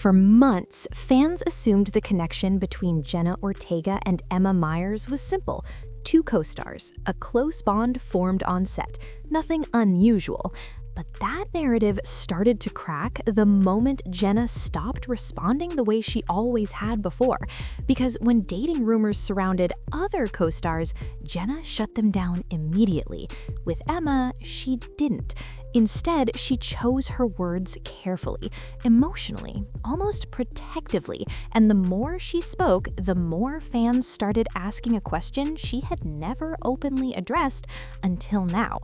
For months, fans assumed the connection between Jenna Ortega and Emma Myers was simple. Two co-stars, a close bond formed on set. Nothing unusual. But that narrative started to crack the moment Jenna stopped responding the way she always had before. Because when dating rumors surrounded other co-stars, Jenna shut them down immediately. With Emma, she didn't. Instead, she chose her words carefully, emotionally, almost protectively, and the more she spoke, the more fans started asking a question she had never openly addressed until now.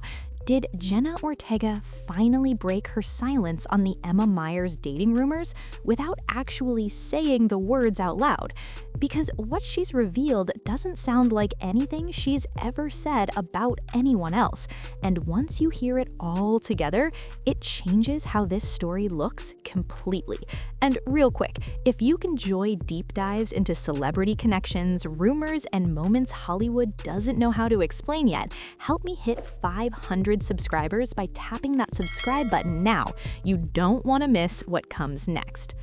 Did Jenna Ortega finally break her silence on the Emma Myers dating rumors without actually saying the words out loud? Because what she's revealed doesn't sound like anything she's ever said about anyone else. And once you hear it all together, it changes how this story looks completely. And real quick, if you enjoy deep dives into celebrity connections, rumors, and moments Hollywood doesn't know how to explain yet, help me hit 500 subscribers by tapping that subscribe button now. You don't want to miss what comes next.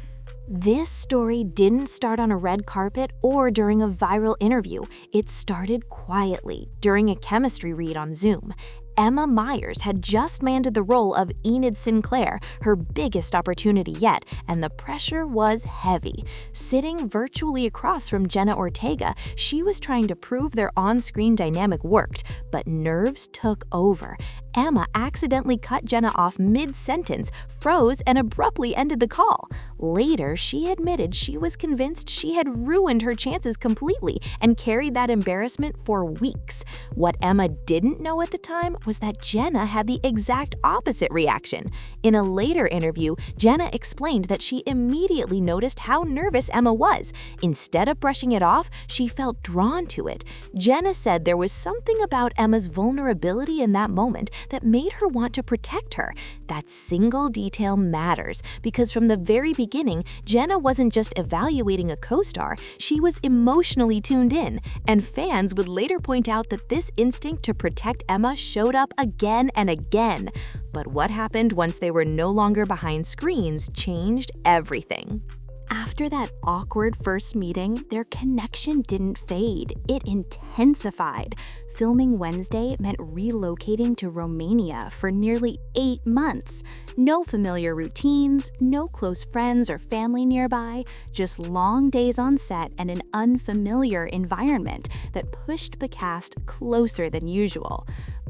This story didn't start on a red carpet or during a viral interview. It started quietly during a chemistry read on Zoom. Emma Myers had just landed the role of Enid Sinclair, her biggest opportunity yet, and the pressure was heavy. Sitting virtually across from Jenna Ortega, she was trying to prove their on-screen dynamic worked, but nerves took over. Emma accidentally cut Jenna off mid-sentence, froze, and abruptly ended the call. Later, she admitted she was convinced she had ruined her chances completely and carried that embarrassment for weeks. What Emma didn't know at the time was that Jenna had the exact opposite reaction. In a later interview, Jenna explained that she immediately noticed how nervous Emma was. Instead of brushing it off, she felt drawn to it. Jenna said there was something about Emma's vulnerability in that moment that made her want to protect her. That single detail matters because from the very beginning, Jenna wasn't just evaluating a co-star, she was emotionally tuned in, and fans would later point out that this instinct to protect Emma showed up again and again. But what happened once they were no longer behind screens changed everything. After that awkward first meeting, their connection didn't fade, it intensified. Filming Wednesday meant relocating to Romania for nearly 8 months. No familiar routines, no close friends or family nearby, just long days on set and an unfamiliar environment that pushed the cast closer than usual.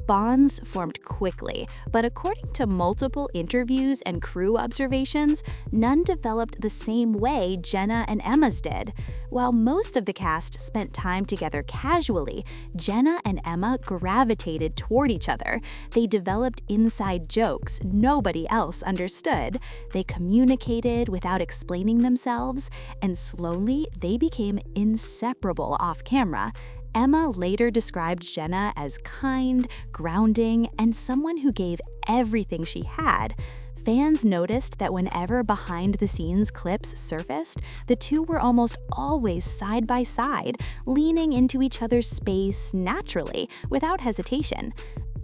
Bonds formed quickly, but according to multiple interviews and crew observations, none developed the same way Jenna and Emma's did. While most of the cast spent time together casually, Jenna and Emma gravitated toward each other. They developed inside jokes nobody else understood. They communicated without explaining themselves, and slowly they became inseparable off camera. Emma later described Jenna as kind, grounding, and someone who gave everything she had. Fans noticed that whenever behind-the-scenes clips surfaced, the two were almost always side by side, leaning into each other's space naturally, without hesitation.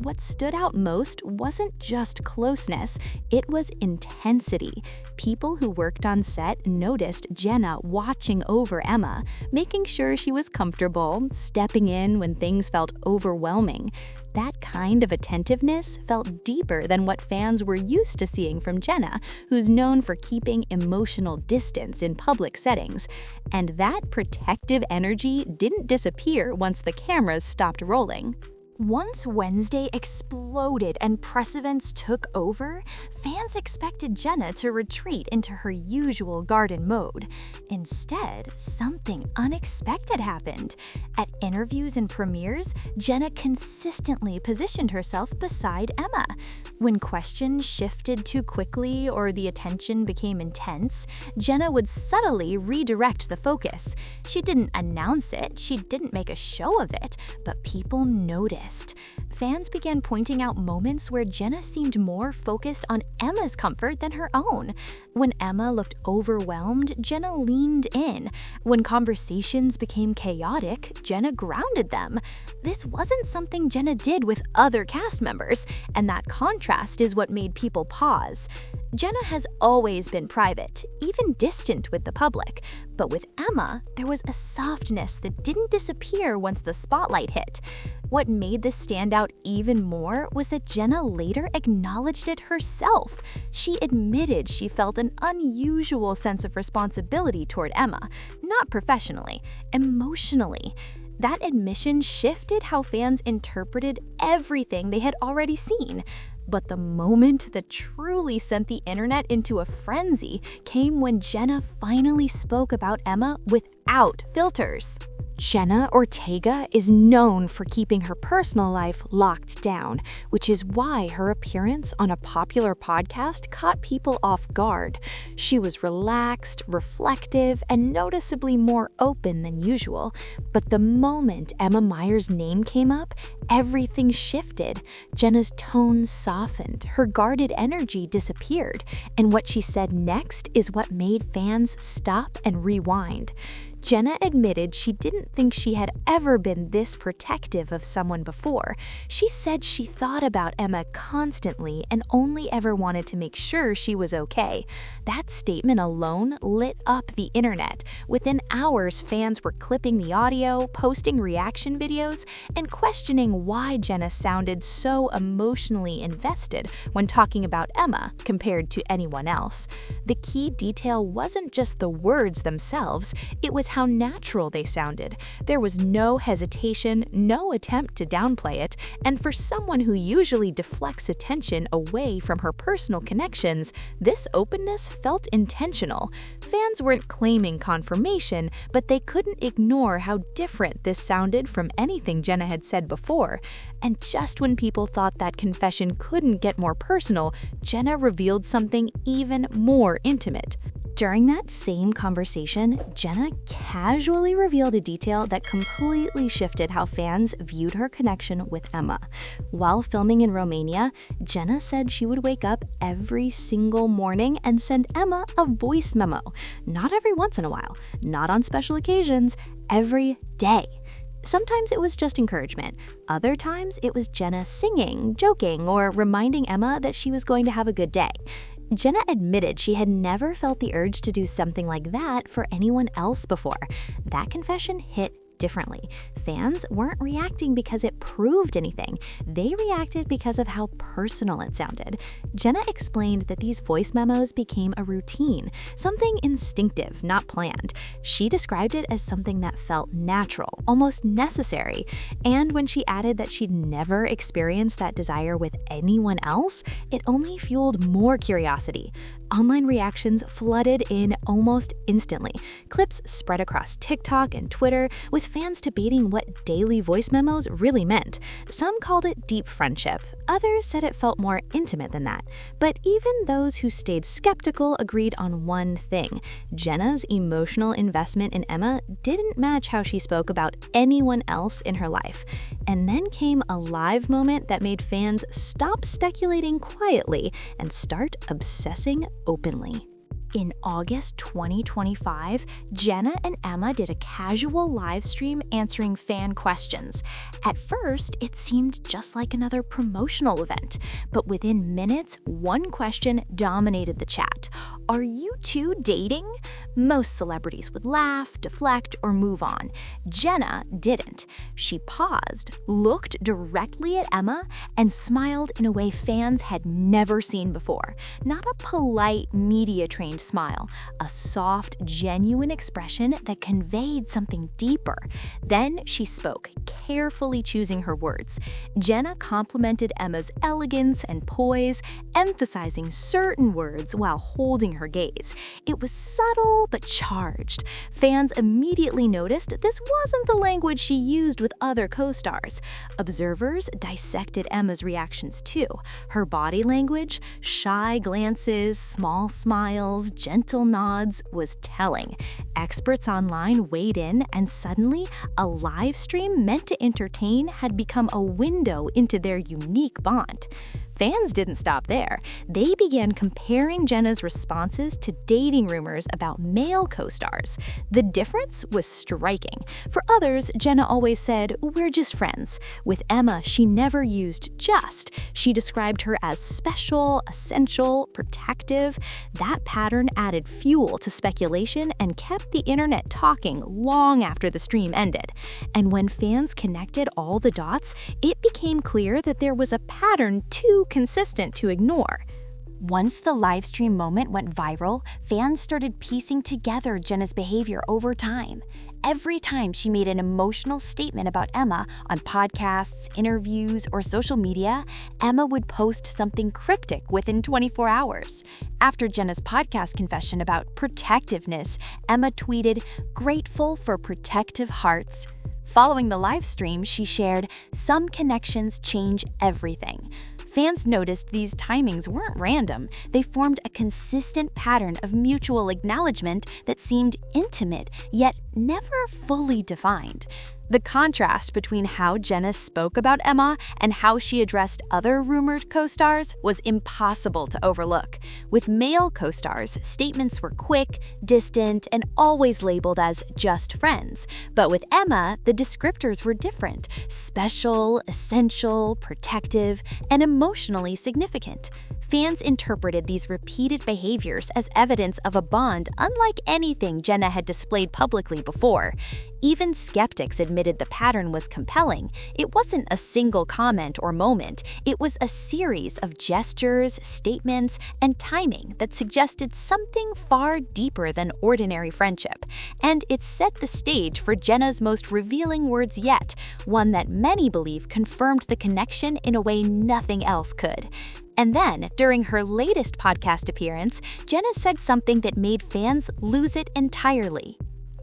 What stood out most wasn't just closeness, it was intensity. People who worked on set noticed Jenna watching over Emma, making sure she was comfortable, stepping in when things felt overwhelming. That kind of attentiveness felt deeper than what fans were used to seeing from Jenna, who's known for keeping emotional distance in public settings. And that protective energy didn't disappear once the cameras stopped rolling. Once Wednesday exploded and press events took over, fans expected Jenna to retreat into her usual garden mode. Instead, something unexpected happened. At interviews and premieres, Jenna consistently positioned herself beside Emma. When questions shifted too quickly or the attention became intense, Jenna would subtly redirect the focus. She didn't announce it, she didn't make a show of it, but people noticed. Fans began pointing out moments where Jenna seemed more focused on Emma's comfort than her own. When Emma looked overwhelmed, Jenna leaned in. When conversations became chaotic, Jenna grounded them. This wasn't something Jenna did with other cast members, and that contrast is what made people pause. Jenna has always been private, even distant with the public, but with Emma, there was a softness that didn't disappear once the spotlight hit. What made this stand out even more was that Jenna later acknowledged it herself. She admitted she felt an unusual sense of responsibility toward Emma, not professionally, emotionally. That admission shifted how fans interpreted everything they had already seen. But the moment that truly sent the internet into a frenzy came when Jenna finally spoke about Emma without filters. Jenna Ortega is known for keeping her personal life locked down, which is why her appearance on a popular podcast caught people off guard. She was relaxed, reflective, and noticeably more open than usual. But the moment Emma Myers' name came up, everything shifted. Jenna's tone softened, her guarded energy disappeared, and what she said next is what made fans stop and rewind. Jenna admitted she didn't think she had ever been this protective of someone before. She said she thought about Emma constantly and only ever wanted to make sure she was okay. That statement alone lit up the internet. Within hours, fans were clipping the audio, posting reaction videos, and questioning why Jenna sounded so emotionally invested when talking about Emma compared to anyone else. The key detail wasn't just the words themselves, it was how natural they sounded. There was no hesitation, no attempt to downplay it, and for someone who usually deflects attention away from her personal connections, this openness felt intentional. Fans weren't claiming confirmation, but they couldn't ignore how different this sounded from anything Jenna had said before. And just when people thought that confession couldn't get more personal, Jenna revealed something even more intimate. During that same conversation, Jenna casually revealed a detail that completely shifted how fans viewed her connection with Emma. While filming in Romania, Jenna said she would wake up every single morning and send Emma a voice memo. Not every once in a while, not on special occasions, every day. Sometimes it was just encouragement. Other times it was Jenna singing, joking, or reminding Emma that she was going to have a good day. Jenna admitted she had never felt the urge to do something like that for anyone else before. That confession hit differently. Fans weren't reacting because it proved anything. They reacted because of how personal it sounded. Jenna explained that these voice memos became a routine, something instinctive, not planned. She described it as something that felt natural, almost necessary. And when she added that she'd never experienced that desire with anyone else, it only fueled more curiosity. Online reactions flooded in almost instantly. Clips spread across TikTok and Twitter, with fans debating what daily voice memos really meant. Some called it deep friendship. Others said it felt more intimate than that. But even those who stayed skeptical agreed on one thing. Jenna's emotional investment in Emma didn't match how she spoke about anyone else in her life. And then came a live moment that made fans stop speculating quietly and start obsessing openly. In August 2025, Jenna and Emma did a casual live stream answering fan questions. At first, it seemed just like another promotional event, but within minutes, one question dominated the chat. Are you two dating? Most celebrities would laugh, deflect, or move on. Jenna didn't. She paused, looked directly at Emma, and smiled in a way fans had never seen before. Not a polite, media-trained smile, a soft, genuine expression that conveyed something deeper. Then she spoke, carefully choosing her words. Jenna complimented Emma's elegance and poise, emphasizing certain words while holding her gaze. It was subtle but charged. Fans immediately noticed this wasn't the language she used with other co-stars. Observers dissected Emma's reactions too. Her body language, shy glances, small smiles, gentle nods, was telling. Experts online weighed in, and suddenly, a live stream meant to entertain had become a window into their unique bond. Fans didn't stop there. They began comparing Jenna's responses to dating rumors about male co-stars. The difference was striking. For others, Jenna always said, "We're just friends." With Emma, she never used "just." She described her as special, essential, protective. That pattern added fuel to speculation and kept the internet talking long after the stream ended. And when fans connected all the dots, it became clear that there was a pattern too consistent to ignore. Once the livestream moment went viral, fans started piecing together Jenna's behavior over time. Every time she made an emotional statement about Emma on podcasts, interviews, or social media, Emma would post something cryptic within 24 hours. After Jenna's podcast confession about protectiveness, Emma tweeted, "Grateful for protective hearts." Following the live stream, she shared, "Some connections change everything." Fans noticed these timings weren't random. They formed a consistent pattern of mutual acknowledgement that seemed intimate, yet never fully defined. The contrast between how Jenna spoke about Emma and how she addressed other rumored co-stars was impossible to overlook. With male co-stars, statements were quick, distant, and always labeled as just friends. But with Emma, the descriptors were different: special, essential, protective, and emotionally significant. Fans interpreted these repeated behaviors as evidence of a bond unlike anything Jenna had displayed publicly before. Even skeptics admitted the pattern was compelling. It wasn't a single comment or moment. It was a series of gestures, statements, and timing that suggested something far deeper than ordinary friendship. And it set the stage for Jenna's most revealing words yet, one that many believe confirmed the connection in a way nothing else could. And then, during her latest podcast appearance, Jenna said something that made fans lose it entirely.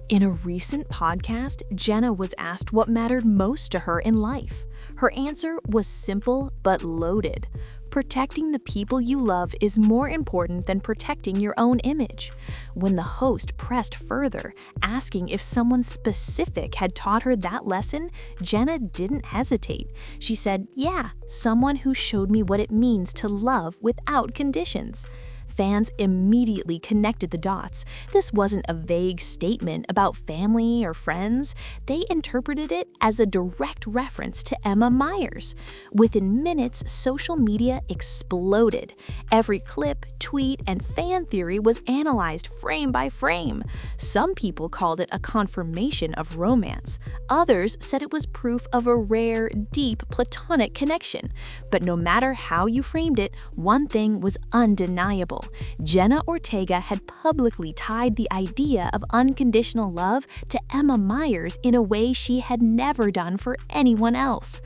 In a recent podcast, Jenna was asked what mattered most to her in life. Her answer was simple but loaded. Protecting the people you love is more important than protecting your own image. When the host pressed further, asking if someone specific had taught her that lesson, Jenna didn't hesitate. She said, "Yeah, someone who showed me what it means to love without conditions." Fans immediately connected the dots. This wasn't a vague statement about family or friends. They interpreted it as a direct reference to Emma Myers. Within minutes, social media exploded. Every clip, tweet, and fan theory was analyzed frame by frame. Some people called it a confirmation of romance. Others said it was proof of a rare, deep, platonic connection. But no matter how you framed it, one thing was undeniable. Jenna Ortega had publicly tied the idea of unconditional love to Emma Myers in a way she had never done for anyone else.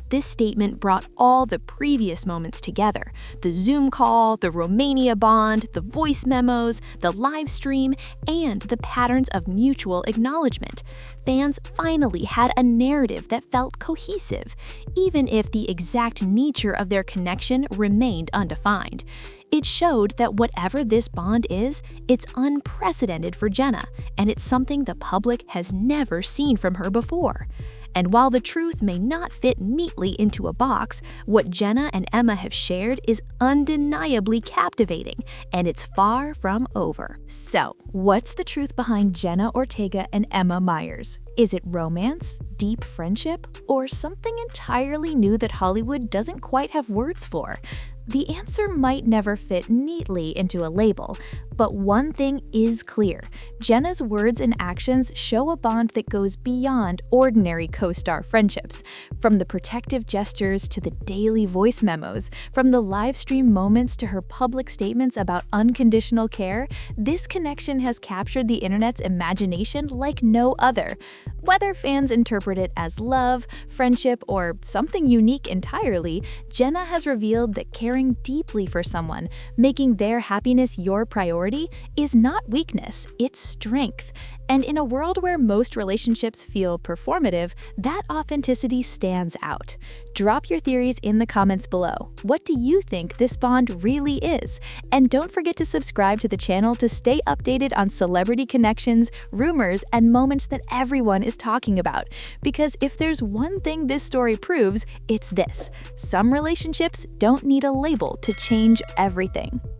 This statement brought all the previous moments together: the Zoom call, the Romania bond, the voice memos, the live stream, and the patterns of mutual acknowledgement. Fans finally had a narrative that felt cohesive, even if the exact nature of their connection remained undefined. It showed that whatever this bond is, it's unprecedented for Jenna, and it's something the public has never seen from her before. And while the truth may not fit neatly into a box, what Jenna and Emma have shared is undeniably captivating, and it's far from over. So, what's the truth behind Jenna Ortega and Emma Myers? Is it romance, deep friendship, or something entirely new that Hollywood doesn't quite have words for? The answer might never fit neatly into a label, but one thing is clear. Jenna's words and actions show a bond that goes beyond ordinary co-star friendships. From the protective gestures to the daily voice memos, from the live stream moments to her public statements about unconditional care, this connection has captured the internet's imagination like no other. Whether fans interpret it as love, friendship, or something unique entirely, Jenna has revealed that caring deeply for someone, making their happiness your priority, is not weakness, it's strength. And in a world where most relationships feel performative, that authenticity stands out. Drop your theories in the comments below. What do you think this bond really is? And don't forget to subscribe to the channel to stay updated on celebrity connections, rumors, and moments that everyone is talking about. Because if there's one thing this story proves, it's this: some relationships don't need a label to change everything.